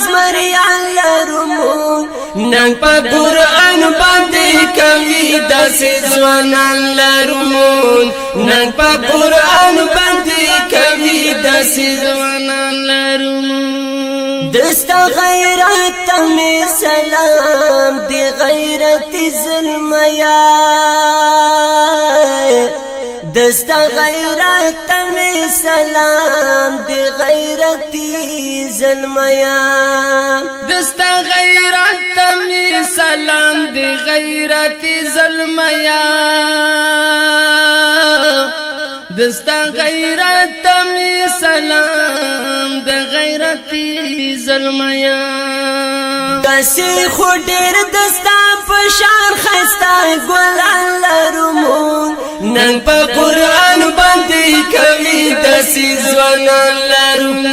زمریان لرمون ننګ په قرآن باندې کوي داسې ځوانان لرمون ننګ په قرآن باندې کوي داسې ځوانان لرمون دستا غیرت می سلام دی غیرت ظلمیا دستا غیرت می سلام دی غیرت ظلمیا دستا غیرت می سلام دی غیرت ظلمیا دستا غیرت می سلام دی غیرت ظلمیا دسی خو ډیر دستا پشان خستا ګلان لرمون نن په قرآن باندې کوي دسی ځوانان لرمون